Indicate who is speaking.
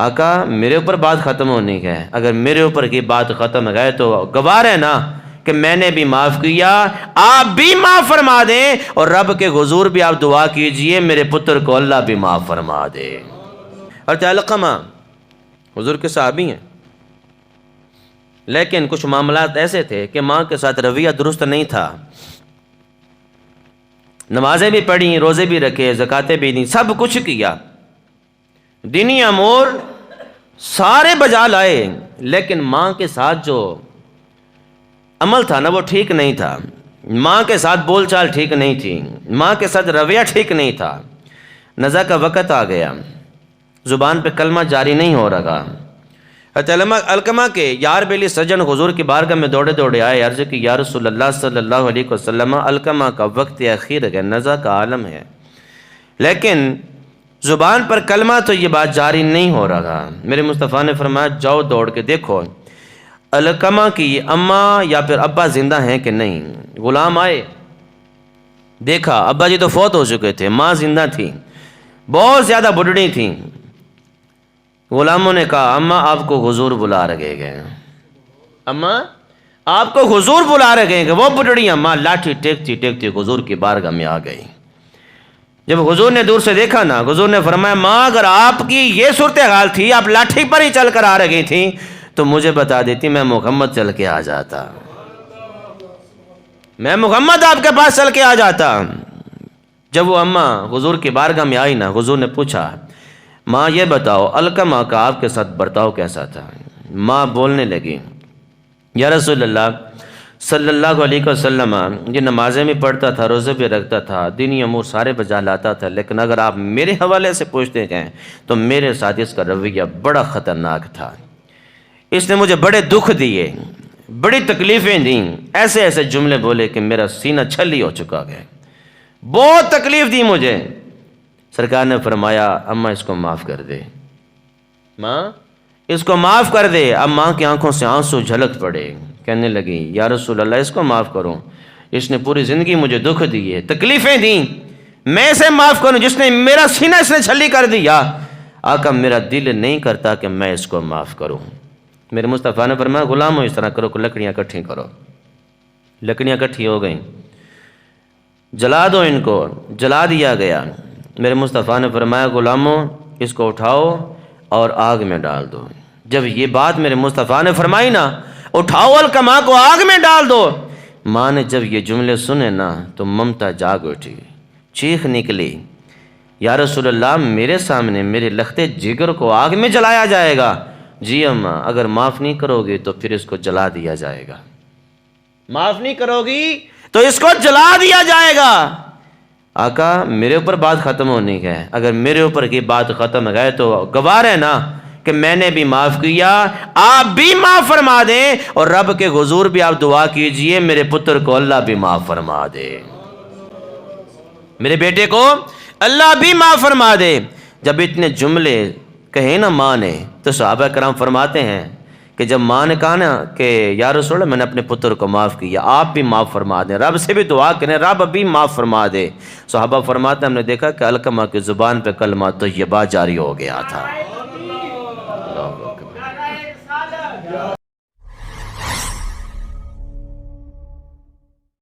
Speaker 1: آقا میرے اوپر بات ختم ہونی ہے، اگر میرے اوپر کی بات ختم گئے تو گوار ہے نا کہ میں نے بھی معاف کیا، آپ بھی معاف فرما دیں، اور رب کے حضور بھی آپ دعا کیجئے میرے پتر کو اللہ بھی معاف فرما دے۔ حضرت علقمہ حضور کے صحابی ہیں، لیکن کچھ معاملات ایسے تھے کہ ماں کے ساتھ رویہ درست نہیں تھا، نمازیں بھی پڑھیں، روزے بھی رکھے، زکاتیں بھی دیں، سب کچھ کیا، دینی امور سارے بجا لائے، لیکن ماں کے ساتھ جو عمل تھا نا وہ ٹھیک نہیں تھا، ماں کے ساتھ بول چال ٹھیک نہیں تھی، ماں کے ساتھ رویہ ٹھیک نہیں تھا۔ نزا کا وقت آ گیا، زبان پہ کلمہ جاری نہیں ہو رہا۔ حضرت علقمہ کے یار بیلی سجن حضور کی بارگاہ میں دوڑے دوڑے آئے، عرض کی یا رسول اللہ صلی اللہ علیہ وسلم، علقمہ کا وقت اخیر ہے، نزا کا عالم ہے، لیکن زبان پر کلمہ تو یہ بات جاری نہیں ہو رہا۔ میرے مصطفیٰ نے فرمایا جاؤ دوڑ کے دیکھو علقمہ کی اماں یا پھر ابا زندہ ہیں کہ نہیں۔ غلام آئے، دیکھا ابا جی تو فوت ہو چکے تھے، ماں زندہ تھی، بہت زیادہ بڈڑی تھیں۔ غلاموں نے کہا اماں آپ کو حضور بلا رہے گئے، اماں آپ کو حضور بلا رہے گئے۔ وہ بڈڑی اماں لاٹھی ٹیکتی ٹیکتی حضور کی بارگاہ میں آ گئی۔ جب حضور نے دور سے دیکھا نا، حضور نے فرمایا ماں اگر آپ کی یہ صورتحال تھی، آپ لاٹھی پر ہی چل کر آ رہی تھیں تو مجھے بتا دیتی، میں محمد چل کے آ جاتا، میں محمد آپ کے پاس چل کے آ جاتا۔ جب وہ اماں حضور کی بارگاہ میں آئی نا، حضور نے پوچھا ماں یہ بتاؤ علقمہ کا آپ کے ساتھ برتاؤ کیسا تھا؟ ماں بولنے لگی یا رسول اللہ صلی اللہ علیہ وسلم، یہ نمازیں بھی پڑھتا تھا، روزے بھی رکھتا تھا، دینی امور سارے بجا لاتا تھا، لیکن اگر آپ میرے حوالے سے پوچھتے ہیں تو میرے ساتھ اس کا رویہ بڑا خطرناک تھا، اس نے مجھے بڑے دکھ دیے، بڑی تکلیفیں دیں، ایسے ایسے جملے بولے کہ میرا سینہ چھلی ہو چکا ہے، بہت تکلیف دی مجھے۔ سرکار نے فرمایا اماں اس کو معاف کر دے، ماں اس کو معاف کر دے۔ اب ماں کی آنکھوں سے آنسو جھلک پڑے، کہنے لگی یا رسول اللہ اس کو معاف کروں، اس نے پوری زندگی مجھے دکھ دیے، تکلیفیں دیں، میں اسے معاف کروں جس نے میرا سینہ اس نے چھلی کر دیا؟ آقا میرا دل نہیں کرتا کہ میں اس کو معاف کروں۔ میرے مصطفیٰ نے فرمایا غلاموں اس طرح کرو کہ لکڑیاں اکٹھی کرو۔ لکڑیاں اکٹھی ہو گئیں، جلا دو ان کو، جلا دیا گیا۔ میرے مصطفیٰ نے فرمایا غلاموں اس کو اٹھاؤ اور آگ میں ڈال دو۔ جب یہ بات میرے مصطفیٰ نے فرمائی نا، اٹھاؤ علقمہ کو آگ میں ڈال دو، ماں نے جب یہ جملے سنے نا تو ممتا جاگ اٹھی، چیخ نکلی یا رسول اللہ میرے سامنے میرے لختے جگر کو آگ میں جلایا جائے گا؟ جی اماں اگر معاف نہیں کرو گی تو پھر اس کو جلا دیا جائے گا، معاف نہیں کرو گی تو اس کو جلا دیا جائے گا۔ آقا میرے اوپر بات ختم ہونی ہے، اگر میرے اوپر کی بات ختم گئے تو گوار ہے نا کہ میں نے بھی معاف کیا، آپ بھی معاف فرما دیں، اور رب کے حضور بھی آپ دعا کیجئے میرے پتر کو اللہ بھی معاف فرما دے، میرے بیٹے کو اللہ بھی معاف فرما دے۔ جب اتنے جملے کہے نا ماں نے تو صحابہ کرام فرماتے ہیں کہ جب ماں نے کہا نا کہ یا رسول اللہ میں نے اپنے پتر کو معاف کیا، آپ بھی معاف فرما دیں، رب سے بھی دعا کریں رب بھی معاف فرما دے۔ صحابہ فرماتے ہیں ہم نے دیکھا کہ علقمہ کی زبان پہ کلمہ طیبہ جاری ہو گیا تھا۔